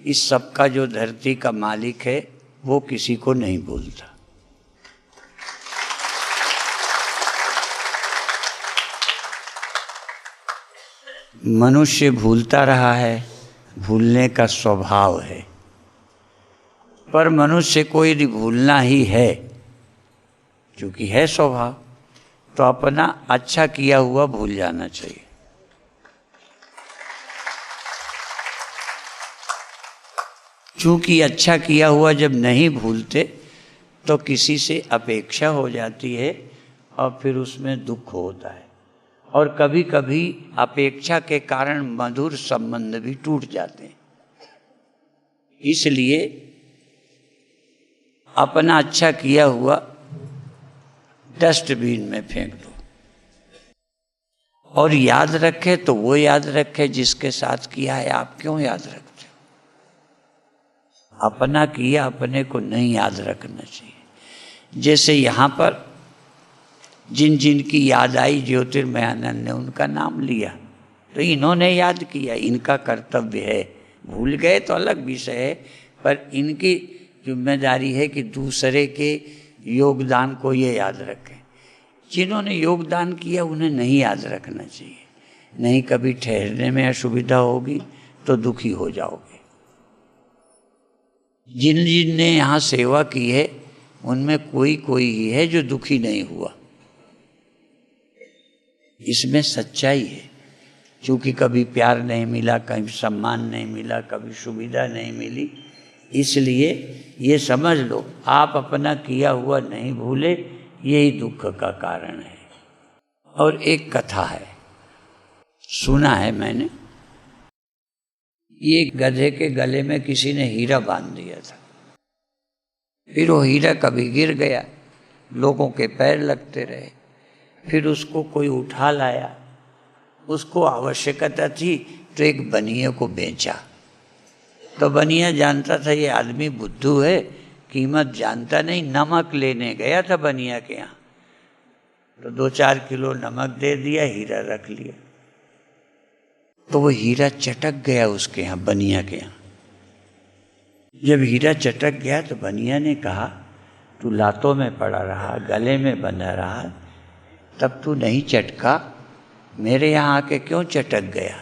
इस सब का जो धरती का मालिक है वो किसी को नहीं भूलता। मनुष्य भूलता रहा है, भूलने का स्वभाव है, पर मनुष्य को यदि भूलना ही है, क्योंकि है स्वभाव, तो अपना अच्छा किया हुआ भूल जाना चाहिए। चूंकि अच्छा किया हुआ जब नहीं भूलते तो किसी से अपेक्षा हो जाती है और फिर उसमें दुख होता है, और कभी कभी अपेक्षा के कारण मधुर संबंध भी टूट जाते हैं। इसलिए अपना अच्छा किया हुआ डस्टबिन में फेंक दो, और याद रखे तो वो याद रखे जिसके साथ किया है। आप क्यों याद रखते हो? अपना किया अपने को नहीं याद रखना चाहिए। जैसे यहाँ पर जिन जिन की याद आई ज्योतिर्मयानंद ने उनका नाम लिया, तो इन्होंने याद किया, इनका कर्तव्य है। भूल गए तो अलग विषय है, पर इनकी जिम्मेदारी है कि दूसरे के योगदान को ये याद रखें। जिन्होंने योगदान किया उन्हें नहीं याद रखना चाहिए, नहीं कभी ठहरने में असुविधा होगी तो दुखी हो जाओगे। जिन जिन ने यहाँ सेवा की है उनमें कोई कोई ही है जो दुखी नहीं हुआ। इसमें सच्चाई है। क्योंकि कभी प्यार नहीं मिला, कभी सम्मान नहीं मिला, कभी सुविधा नहीं मिली, इसलिए ये समझ लो आप अपना किया हुआ नहीं भूले, यही दुख का कारण है। और एक कथा है, सुना है मैंने, ये गधे के गले में किसी ने हीरा बांध दिया था। फिर वो हीरा कभी गिर गया, लोगों के पैर लगते रहे, फिर उसको कोई उठा लाया। उसको आवश्यकता थी तो एक बनिए को बेचा। तो बनिया जानता था ये आदमी बुद्धू है, कीमत जानता नहीं, नमक लेने गया था बनिया के यहाँ, तो 2-4 किलो नमक दे दिया, हीरा रख लिया। तो वो हीरा चटक गया उसके यहाँ, बनिया के यहाँ। जब हीरा चटक गया तो बनिया ने कहा, तू लातों में पड़ा रहा, गले में बंधा रहा, तब तू नहीं चटका, मेरे यहाँ आके क्यों चटक गया?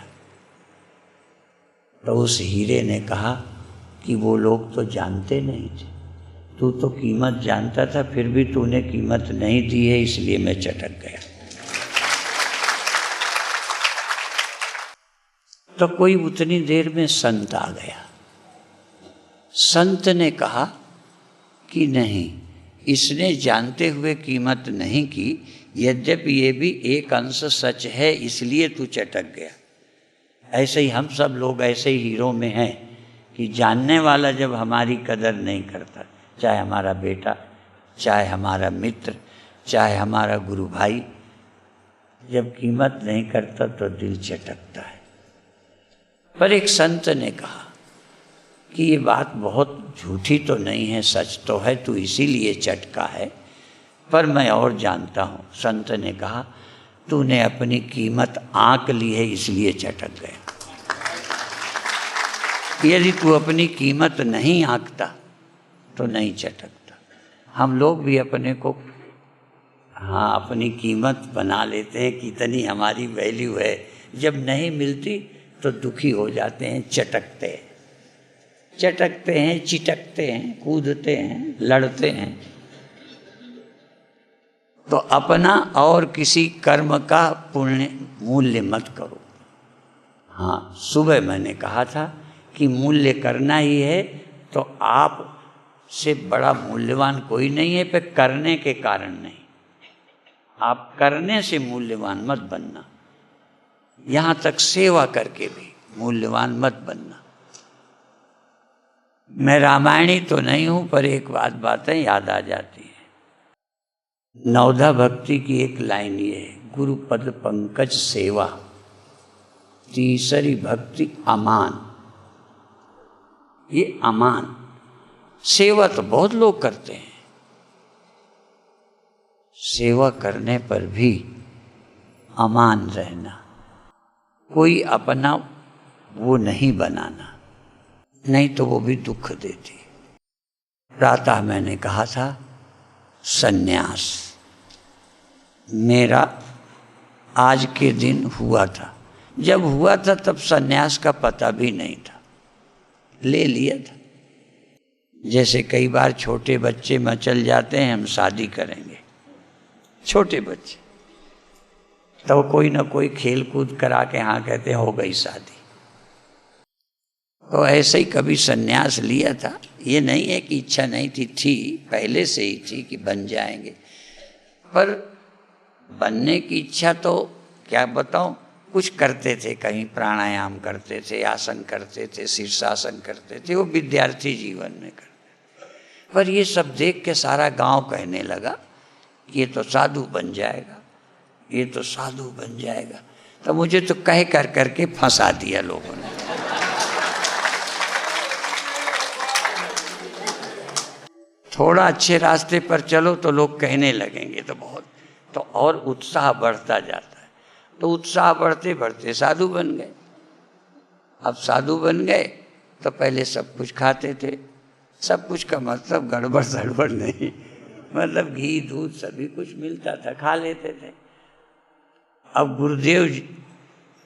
तो उस हीरे ने कहा कि वो लोग तो जानते नहीं थे, तू तो कीमत जानता था, फिर भी तूने कीमत नहीं दी है, इसलिए मैं चटक गया। तो कोई उतनी देर में संत आ गया। संत ने कहा कि नहीं, इसने जानते हुए कीमत नहीं की, यद्यपि ये भी एक अंश सच है, इसलिए तू चटक गया। ऐसे ही हम सब लोग ऐसे ही हीरों में हैं कि जानने वाला जब हमारी कदर नहीं करता, चाहे हमारा बेटा, चाहे हमारा मित्र, चाहे हमारा गुरु भाई, जब कीमत नहीं करता तो दिल चटकता है। पर एक संत ने कहा कि ये बात बहुत झूठी तो नहीं है, सच तो है, तू इसीलिए चटका है, पर मैं और जानता हूँ। संत ने कहा, तूने अपनी कीमत आंक ली है, इसलिए चटक गया। यदि तू अपनी कीमत नहीं आंकता तो नहीं चटकता। हम लोग भी अपने को अपनी कीमत बना लेते हैं, कितनी हमारी वैल्यू है, जब नहीं मिलती तो दुखी हो जाते हैं, चटकते हैं, चिटकते हैं, कूदते हैं, लड़ते हैं। तो अपना और किसी कर्म का पुण्य मूल्य मत करो। हाँ, सुबह मैंने कहा था कि मूल्य करना ही है, तो आप से बड़ा मूल्यवान कोई नहीं है, पर करने के कारण नहीं। आप करने से मूल्यवान मत बनना, यहाँ तक सेवा करके भी मूल्यवान मत बनना। मैं रामायणी तो नहीं हूँ, पर एक बातें याद आ जाती हैं। नवधा भक्ति की एक लाइन ये है, गुरुपद पंकज सेवा, तीसरी भक्ति अमान। ये अमान सेवा तो बहुत लोग करते हैं, सेवा करने पर भी अमान रहना, कोई अपना वो नहीं बनाना, नहीं तो वो भी दुख देती। प्रातः मैंने कहा था सन्यास मेरा आज के दिन हुआ था। जब हुआ था तब सन्यास का पता भी नहीं था, ले लिया था। जैसे कई बार छोटे बच्चे मचल जाते हैं, हम शादी करेंगे, छोटे बच्चे, तो कोई ना कोई खेल कूद करा के हाँ कहते हैं हो गई शादी। तो ऐसे ही कभी सन्यास लिया था। ये नहीं है कि इच्छा नहीं थी पहले से ही थी कि बन जाएंगे, पर बनने की इच्छा तो क्या बताऊं, कुछ करते थे, कहीं प्राणायाम करते थे, आसन करते थे, शीर्षासन करते थे, वो विद्यार्थी जीवन में करते। पर ये सब देख के सारा गांव कहने लगा कि ये तो साधु बन जाएगा, ये तो साधु बन जाएगा। तो मुझे तो कह कर करके फंसा दिया लोगों ने। थोड़ा अच्छे रास्ते पर चलो तो लोग कहने लगेंगे, तो बहुत तो और उत्साह बढ़ता जाता है। तो उत्साह बढ़ते बढ़ते साधु बन गए। अब साधु बन गए तो पहले सब कुछ खाते थे, सब कुछ का मतलब गड़बड़ सड़बड़ नहीं, मतलब घी दूध सभी कुछ मिलता था, खा लेते थे। अब गुरुदेव जी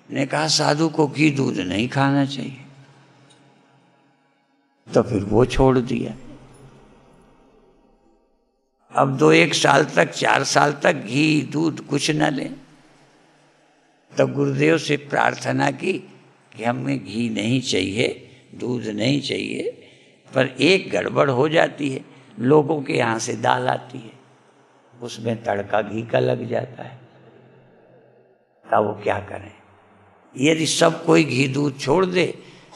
ने कहा साधु को घी दूध नहीं खाना चाहिए, तो फिर वो छोड़ दिया। अब 2-1 साल तक 4 साल तक घी दूध कुछ न लें। तो गुरुदेव से प्रार्थना की कि हमें घी नहीं चाहिए, दूध नहीं चाहिए, पर एक गड़बड़ हो जाती है, लोगों के यहाँ से दाल आती है, उसमें तड़का घी का लग जाता है, तब वो क्या करें। यदि सब कोई घी दूध छोड़ दे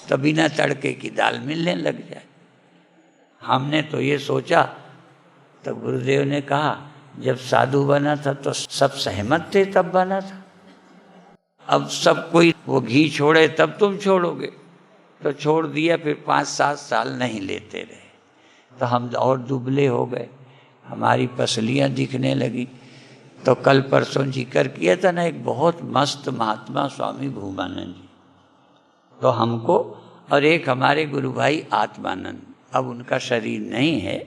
तो बिना तड़के की दाल मिलने लग जाए। हमने तो ये सोचा, तो गुरुदेव ने कहा जब साधु बना था तो सब सहमत थे तब बना था, अब सब कोई वो घी छोड़े तब तुम छोड़ोगे, तो छोड़ दिया। फिर 5-7 साल नहीं लेते रहे, तो हम और दुबले हो गए, हमारी पसलियाँ दिखने लगी। तो कल परसों जिक्र किया था ना एक बहुत मस्त महात्मा स्वामी भूमानंद जी, तो हमको और एक हमारे गुरु भाई आत्मानंद, अब उनका शरीर नहीं है,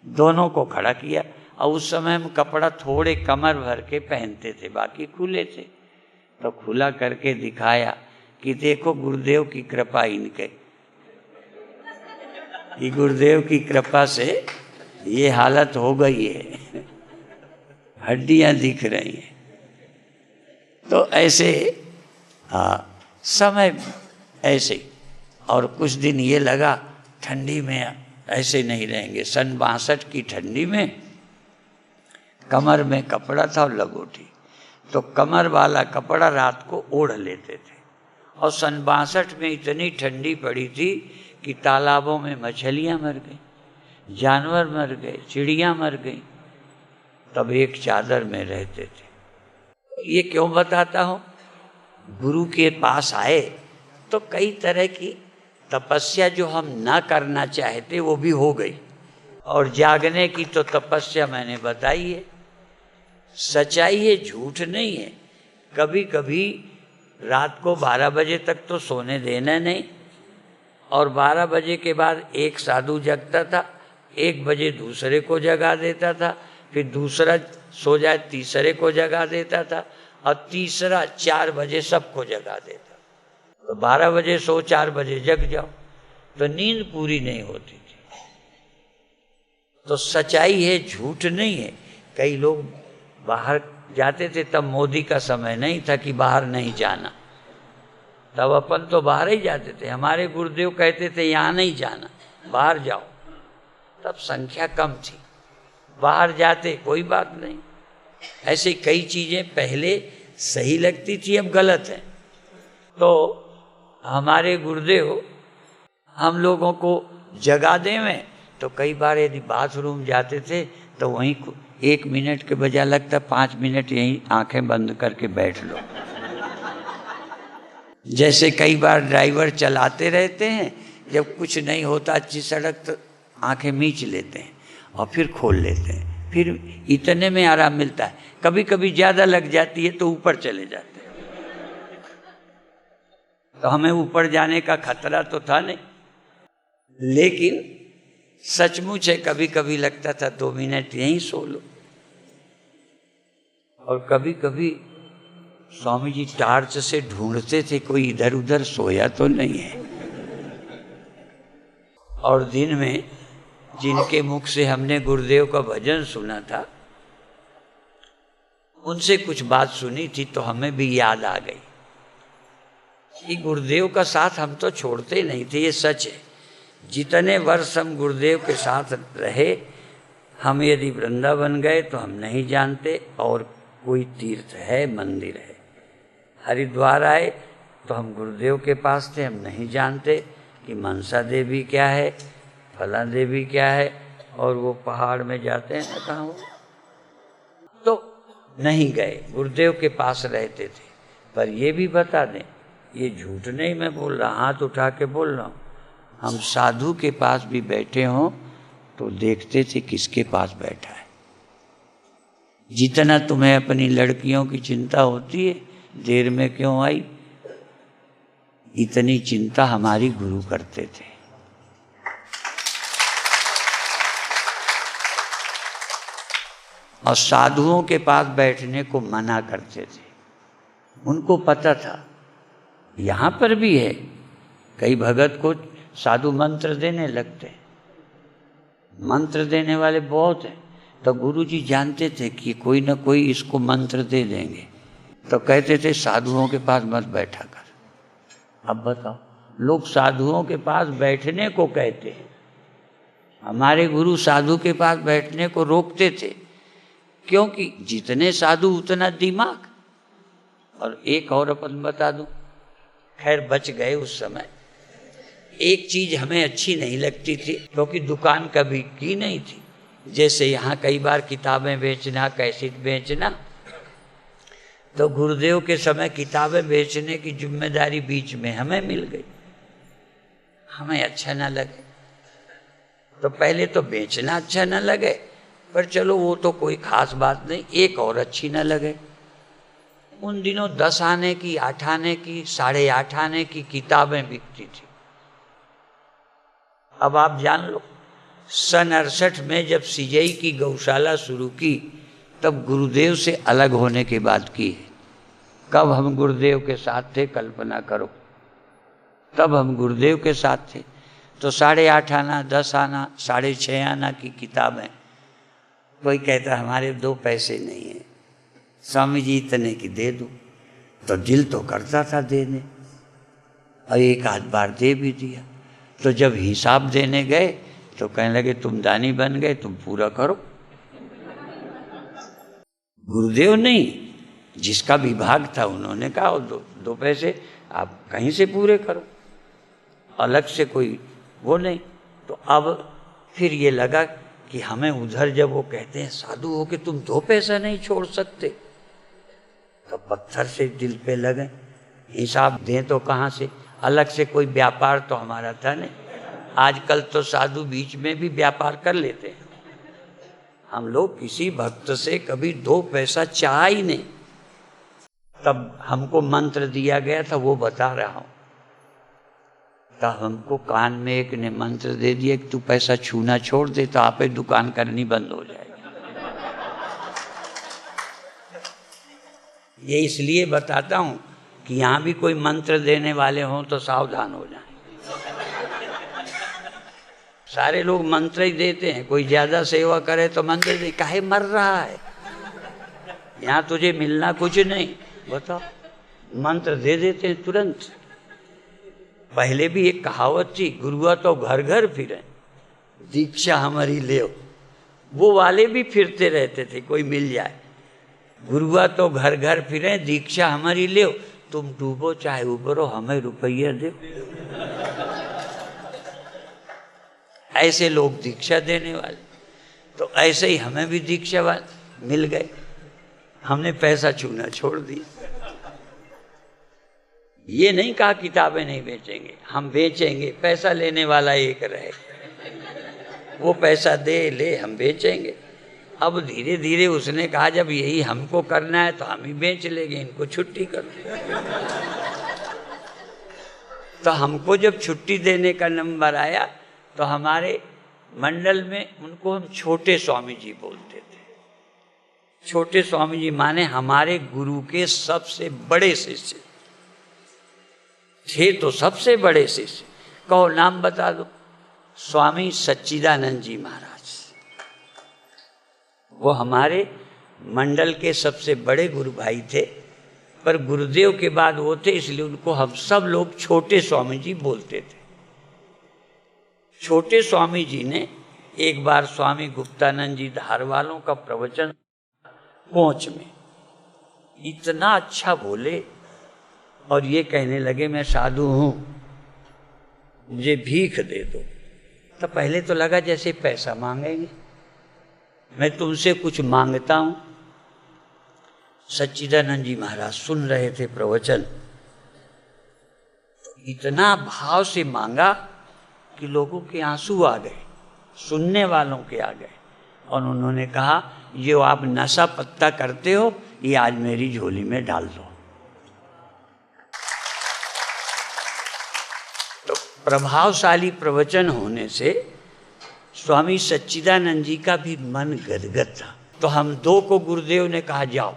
दोनों को खड़ा किया। और उस समय हम कपड़ा थोड़े कमर भर के पहनते थे, बाकी खुले थे, तो खुला करके दिखाया कि देखो गुरुदेव की कृपा इनके, कि गुरुदेव की कृपा से ये हालत हो गई है, हड्डियां दिख रही हैं। तो ऐसे समय ऐसे। और कुछ दिन ये लगा ठंडी में ऐसे नहीं रहेंगे। सन 62 की ठंडी में कमर में कपड़ा था और लगोटी, तो कमर वाला कपड़ा रात को ओढ़ लेते थे। और सन 62 में इतनी ठंडी पड़ी थी कि तालाबों में मछलियाँ मर गई, जानवर मर गए, चिड़ियाँ मर गई, तब एक चादर में रहते थे। ये क्यों बताता हूँ, गुरु के पास आए तो कई तरह की तपस्या जो हम ना करना चाहते वो भी हो गई। और जागने की तो तपस्या मैंने बताई है, सच्चाई है, झूठ नहीं है। कभी कभी रात को 12 बजे तक तो सोने देना नहीं, और 12 बजे के बाद एक साधु जगता था, 1 बजे दूसरे को जगा देता था, फिर दूसरा सो जाए तीसरे को जगा देता था, और तीसरा 4 बजे सबको जगा देता। तो 12 बजे सो 4 बजे जग जाओ, तो नींद पूरी नहीं होती थी। तो सच्चाई है, झूठ नहीं है। कई लोग बाहर जाते थे, तब मोदी का समय नहीं था कि बाहर नहीं जाना, तब अपन तो बाहर ही जाते थे। हमारे गुरुदेव कहते थे यहाँ नहीं जाना, बाहर जाओ, तब संख्या कम थी, बाहर जाते कोई बात नहीं। ऐसे कई चीज़ें पहले सही लगती थी, अब गलत है। तो हमारे गुरुदेव हम लोगों को जगा दें, तो कई बार यदि बाथरूम जाते थे तो वहीं 1 मिनट के बजाय लगता 5 मिनट यहीं आंखें बंद करके बैठ लो। जैसे कई बार ड्राइवर चलाते रहते हैं, जब कुछ नहीं होता अच्छी सड़क तो आंखें मीच लेते हैं और फिर खोल लेते हैं, फिर इतने में आराम मिलता है। कभी कभी ज्यादा लग जाती है तो ऊपर चले जाते हैं, तो हमें ऊपर जाने का खतरा तो था नहीं, लेकिन सचमुच है कभी कभी लगता था 2 मिनट यहीं सो लो। और कभी कभी स्वामी जी टार्च से ढूंढते थे कोई इधर उधर सोया तो नहीं है। और दिन में जिनके मुख से हमने गुरुदेव का भजन सुना था, उनसे कुछ बात सुनी थी तो हमें भी याद आ गई कि गुरुदेव का साथ हम तो छोड़ते नहीं थे। ये सच है, जितने वर्ष हम गुरुदेव के साथ रहे, हम यदि वृंदावन गए तो हम नहीं जानते और कोई तीर्थ है, मंदिर है। हरिद्वार आए तो हम गुरुदेव के पास थे, हम नहीं जानते कि मनसा देवी क्या है, फला देवी क्या है, और वो पहाड़ में जाते हैं ना कहाँ, वो तो नहीं गए, गुरुदेव के पास रहते थे। पर ये भी बता दें, ये झूठ नहीं मैं बोल रहा, हाथ उठा के बोल रहा हूँ, हम साधु के पास भी बैठे हों तो देखते थे किसके पास बैठा है। जितना तुम्हें अपनी लड़कियों की चिंता होती है, देर में क्यों आई, इतनी चिंता हमारी गुरु करते थे। और साधुओं के पास बैठने को मना करते थे। उनको पता था यहाँ पर भी है, कई भगत को साधु मंत्र देने लगते हैं, मंत्र देने वाले बहुत हैं। तो गुरु जी जानते थे कि कोई ना कोई इसको मंत्र दे देंगे, तो कहते थे साधुओं के पास मत बैठा कर। अब बताओ, लोग साधुओं के पास बैठने को कहते हैं, हमारे गुरु साधु के पास बैठने को रोकते थे, क्योंकि जितने साधु उतना दिमाग। और एक और अपन बता दूं, खैर बच गए उस समय। एक चीज हमें अच्छी नहीं लगती थी, क्योंकि दुकान कभी की नहीं थी। जैसे यहाँ कई बार किताबें बेचना, कैसेट बेचना, तो गुरुदेव के समय किताबें बेचने की जिम्मेदारी बीच में हमें मिल गई। हमें अच्छा ना लगे तो पहले तो बेचना अच्छा ना लगे, पर चलो वो तो कोई खास बात नहीं, एक और अच्छी ना लगे। उन दिनों 10 आने की, 8 आने की, 8.5 आने की किताबें बिकती थी। अब आप जान लो, सन 68 में जब सीजई की गौशाला शुरू की, तब गुरुदेव से अलग होने के बाद की है। कब हम गुरुदेव के साथ थे, कल्पना करो, तब हम गुरुदेव के साथ थे। तो 8.5 आना, 10 आना, 6.5 आना की किताबें, कोई कहता हमारे 2 पैसे नहीं है, स्वामी जी इतने की दे दूं, तो दिल तो करता था देने, और एक आध बार दे भी दिया। तो जब हिसाब देने गए तो कहने लगे तुम दानी बन गए, तुम पूरा करो। गुरुदेव नहीं, जिसका विभाग था उन्होंने कहा 2 पैसे आप कहीं से पूरे करो, अलग से कोई वो नहीं। तो अब फिर ये लगा कि हमें उधर जब वो कहते हैं साधु हो के तुम 2 पैसा नहीं छोड़ सकते, तो पत्थर से दिल पे लगे, हिसाब दें तो कहाँ से, अलग से कोई व्यापार तो हमारा था नहीं। आजकल तो साधु बीच में भी व्यापार कर लेते हैं, हम लोग किसी भक्त से कभी 2 पैसा चाहा ही नहीं। तब हमको मंत्र दिया गया था, वो बता रहा हूँ। तब हमको कान में एक ने मंत्र दे दिया कि तू पैसा छूना छोड़ दे तो आपे दुकान करनी बंद हो जाएगी। ये इसलिए बताता हूँ कि यहाँ भी कोई मंत्र देने वाले हों तो सावधान हो जाएं। सारे लोग मंत्र ही देते हैं, कोई ज्यादा सेवा करे तो मंत्र दे, काहे मर रहा है, यहाँ तुझे मिलना कुछ नहीं, बताओ, मंत्र दे देते हैं तुरंत। पहले भी एक कहावत थी, गुरुआ तो घर घर फिरे, दीक्षा हमारी ले, वो वाले भी फिरते रहते थे, कोई मिल जाए। गुरुआ तो घर घर फिरे, दीक्षा हमारी ले, तुम डूबो चाहे उबरो, हमें रुपया दो। ऐसे लोग दीक्षा देने वाले, तो ऐसे ही हमें भी दीक्षा वाले मिल गए, हमने पैसा छूना छोड़ दिया। ये नहीं कहा किताबें नहीं बेचेंगे, हम बेचेंगे, पैसा लेने वाला एक रहे, वो पैसा दे ले, हम बेचेंगे। अब धीरे धीरे उसने कहा जब यही हमको करना है तो हम ही बेच लेंगे, इनको छुट्टी कर दे। तो हमको जब छुट्टी देने का नंबर आया तो हमारे मंडल में उनको हम छोटे स्वामी जी बोलते थे। छोटे स्वामी जी माने हमारे गुरु के सबसे बड़े शिष्य थे, तो सबसे बड़े शिष्य। कहो नाम बता दो। स्वामी सच्चिदानंद जी महाराज, वो हमारे मंडल के सबसे बड़े गुरु भाई थे, पर गुरुदेव के बाद वो थे, इसलिए उनको हम सब लोग छोटे स्वामी जी बोलते थे। छोटे स्वामी जी ने एक बार स्वामी गुप्तानंद जी धारवालों का प्रवचन पहुंच में इतना अच्छा बोले और ये कहने लगे मैं साधु हूं, मुझे भीख दे दो। तो पहले तो लगा जैसे पैसा मांगेंगे, मैं तुमसे कुछ मांगता हूं। सच्चिदानंद जी महाराज सुन रहे थे प्रवचन, इतना भाव से मांगा कि लोगों के आंसू आ गए, सुनने वालों के आ गए, और उन्होंने कहा ये आप नशा पत्ता करते हो, ये आज मेरी झोली में डाल दो। तो प्रभावशाली प्रवचन होने से स्वामी सच्चिदानंद जी का भी मन गदगद था। तो हम दो को गुरुदेव ने कहा जाओ,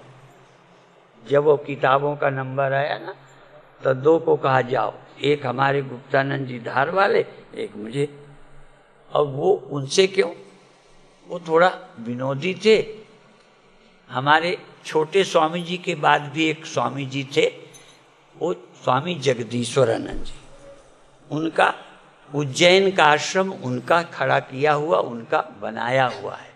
जब वो किताबों का नंबर आया ना तो दो को कहा जाओ, एक हमारे गुप्तानंद जी धार वाले, एक मुझे। और वो उनसे क्यों, वो थोड़ा विनोदी थे। हमारे छोटे स्वामी जी के बाद भी एक स्वामी जी थे, वो स्वामी जगदीश्वरानंद जी, उनका उज्जैन का आश्रम उनका खड़ा किया हुआ, उनका बनाया हुआ है।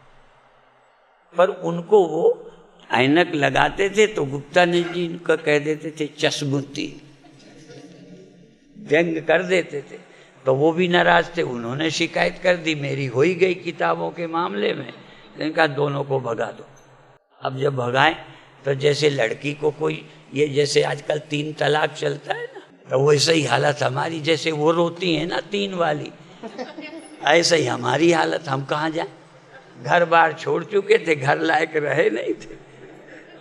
पर उनको वो ऐनक लगाते थे तो गुप्तानंद जी उनका कह देते थे चश्मुती, व्यंग कर देते थे। तो वो भी नाराज थे, उन्होंने शिकायत कर दी, मेरी हो ही गई किताबों के मामले में। इनका दोनों को भगा दो। अब जब भगाए तो जैसे लड़की को कोई, ये जैसे आजकल 3 तलाक चलता है ना, तो वैसे ही हालत हमारी, जैसे वो रोती है ना 3 वाली, ऐसे ही हमारी हालत। हम कहाँ जाए, घर बार छोड़ चुके थे, घर लायक रहे नहीं थे।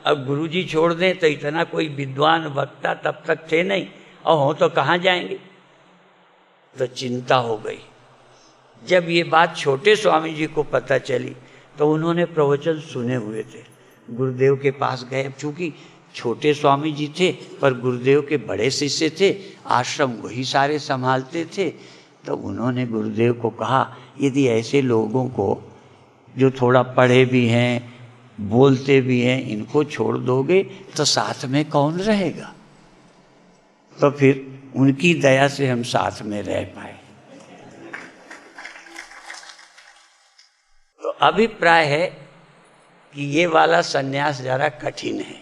अब गुरुजी छोड़ दें तो इतना कोई विद्वान वक्ता तब तक थे नहीं, और हो तो कहाँ जाएंगे। तो चिंता हो गई। जब ये बात छोटे स्वामी जी को पता चली तो उन्होंने प्रवचन सुने हुए थे, गुरुदेव के पास गए। चूँकि छोटे स्वामी जी थे पर गुरुदेव के बड़े शिष्य थे, आश्रम वही सारे संभालते थे। तो उन्होंने गुरुदेव को कहा यदि ऐसे लोगों को जो थोड़ा पढ़े भी हैं, बोलते भी हैं, इनको छोड़ दोगे तो साथ में कौन रहेगा। तो फिर उनकी दया से हम साथ में रह पाए। तो अभिप्राय है कि ये वाला सन्यास जरा कठिन है,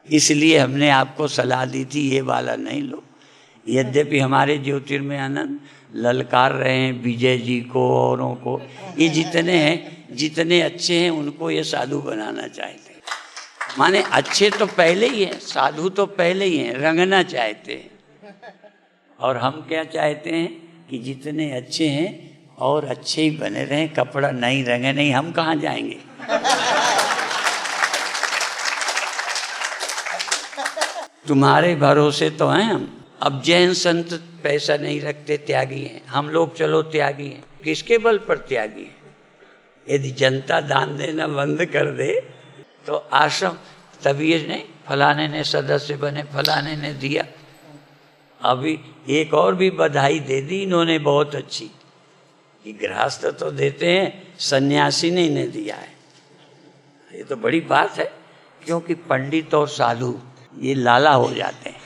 इसलिए हमने आपको सलाह दी थी ये वाला नहीं लो। यद्यपि हमारे ज्योतिर्मय आनंद ललकार रहे हैं विजय जी को, औरों को, ये जितने हैं, जितने अच्छे हैं उनको ये साधु बनाना चाहते हैं। माने अच्छे तो पहले ही हैं, साधु तो पहले ही हैं, रंगना चाहते हैं। और हम क्या चाहते हैं कि जितने अच्छे हैं और अच्छे ही बने रहें, कपड़ा नहीं रंगे नहीं, हम कहाँ जाएंगे। तुम्हारे भरोसे तो हैं हम। अब जैन संत पैसा नहीं रखते, त्यागी हैं, हम लोग चलो त्यागी हैं। किसके बल पर त्यागी हैं। यदि जनता दान देना बंद कर दे तो आश्रम, तभी ये नहीं फलाने ने सदस्य बने, फलाने ने दिया। अभी एक और भी बधाई दे दी इन्होंने बहुत अच्छी, कि गृहस्थ तो देते हैं, सन्यासी ने इन्हें दिया है। ये तो बड़ी बात है, क्योंकि पंडित और साधु ये लाला हो जाते हैं,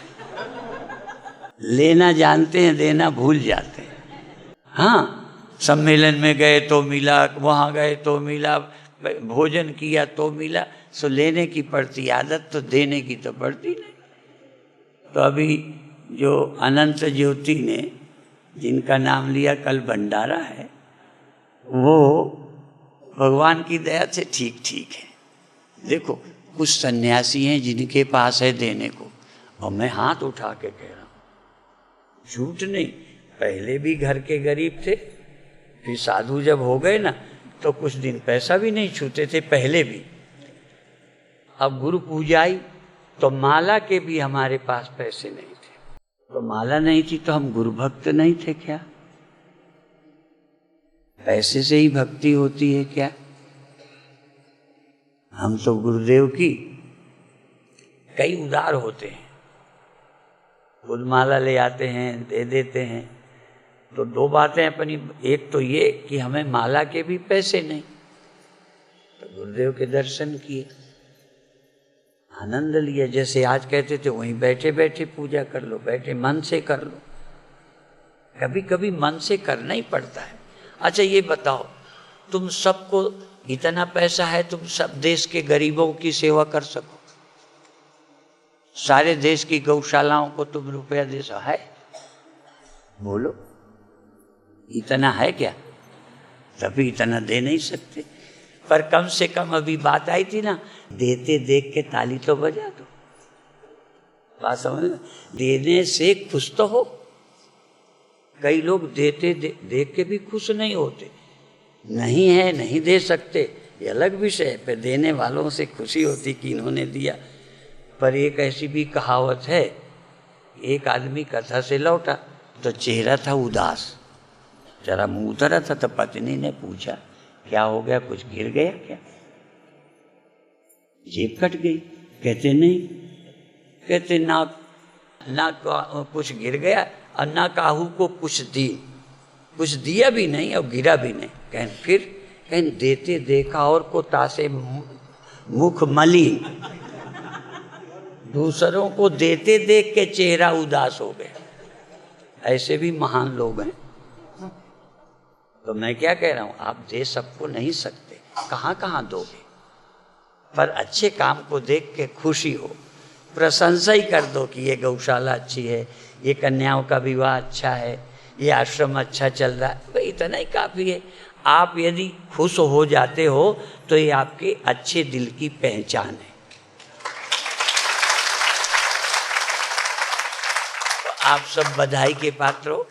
लेना जानते हैं, देना भूल जाते हैं। हाँ, सम्मेलन में गए तो मिला, वहाँ गए तो मिला, भोजन किया तो मिला, सो लेने की पड़ती आदत, तो देने की तो पड़ती नहीं। तो अभी जो अनंत ज्योति ने जिनका नाम लिया, कल भंडारा है, वो भगवान की दया से ठीक ठीक है। देखो कुछ सन्यासी हैं जिनके पास है देने को, और मैं हाथ उठा के कह रहा हूँ, झूठ नहीं, पहले भी घर के गरीब थे, फिर साधु जब हो गए ना तो कुछ दिन पैसा भी नहीं छूते थे पहले भी। अब गुरु पूजा आई तो माला के भी हमारे पास पैसे नहीं थे। तो माला नहीं थी तो हम गुरु भक्त नहीं थे क्या? पैसे से ही भक्ति होती है क्या? हम तो गुरुदेव की कई उदार होते हैं, खुद माला ले आते हैं, दे देते हैं। तो दो बातें अपनी, एक तो ये कि हमें माला के भी पैसे नहीं, तो गुरुदेव के दर्शन किए, आनंद लिया। जैसे आज कहते थे वहीं बैठे बैठे पूजा कर लो, बैठे मन से कर लो। कभी कभी मन से करना ही पड़ता है। अच्छा ये बताओ, तुम सबको इतना पैसा है, तुम सब देश के गरीबों की सेवा कर सको? सारे देश की गौशालाओं को तुम रुपया दे सको? है? बोलो, इतना है क्या? तभी इतना दे नहीं सकते। पर कम से कम अभी बात आई थी ना, देते देख के ताली तो बजा दो। बात समझ में? देने से खुश तो हो। कई लोग देते देख के भी खुश नहीं होते। नहीं है, नहीं दे सकते, ये अलग विषय है, पर देने वालों से खुशी होती कि इन्होंने दिया। पर एक ऐसी भी कहावत है, एक आदमी कथा से लौटा तो चेहरा था उदास, जरा मुंह उतरा था। तो पत्नी ने पूछा, क्या हो गया, कुछ गिर गया क्या? जेब कट गई? कहते नहीं। कहते ना कुछ गिर गया और ना काहू को कुछ दिया भी नहीं और गिरा भी नहीं। कहें देते देखा और को तासे मुख मलिन। दूसरों को देते देख के चेहरा उदास हो गया। ऐसे भी महान लोग हैं। तो मैं क्या कह रहा हूँ, आप दे सबको नहीं सकते, कहाँ कहाँ दोगे? पर अच्छे काम को देख के खुशी हो, प्रशंसा ही कर दो कि ये गौशाला अच्छी है, ये कन्याओं का विवाह अच्छा है, ये आश्रम अच्छा चल रहा है। भाई इतना ही काफ़ी है। आप यदि खुश हो जाते हो तो ये आपके अच्छे दिल की पहचान है। तो आप सब बधाई के पात्र हो।